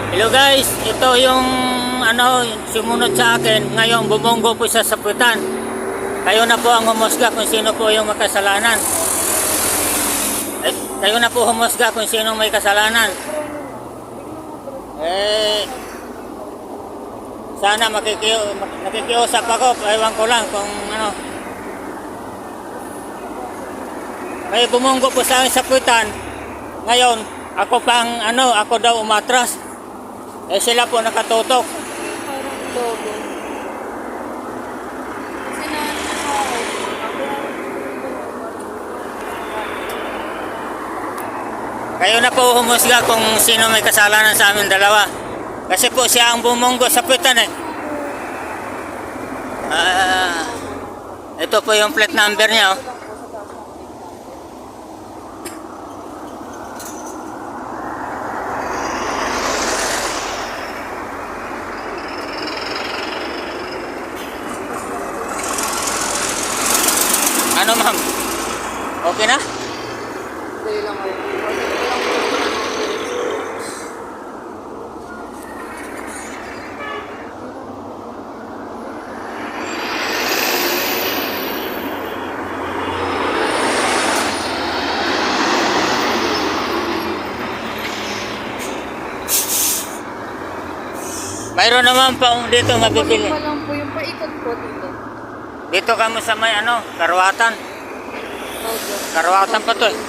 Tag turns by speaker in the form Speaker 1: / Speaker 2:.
Speaker 1: Hello guys, ito yung sumunod sa akin. Ngayon bumunggo po siya sa puwitan. Kayo na po ang humusga kung sino po yung makasalanan. Kayo na po humusga kung sino may kasalanan. Sana makikiusap ako. Ewan ko lang kung ano. May bumunggo po sa akin sa puwitan. Ngayon, ako daw umatras. Sila po nakatutok.
Speaker 2: Parang logo. Kasi
Speaker 1: Kayo na po humusga kung sino may kasalanan sa amin dalawa. Kasi po siya ang bumunggo sa puwitan eh. Ito po yung plate number niya oh. Ano ma'am? Okay na?
Speaker 2: Dali lang ako.
Speaker 1: Mayroon naman pa dito mabibili.
Speaker 2: Kunin mo lang po yung paikot po dito.
Speaker 1: Dito kamo sa may karwatan.
Speaker 2: Logo.
Speaker 1: Karwatan pa to eh.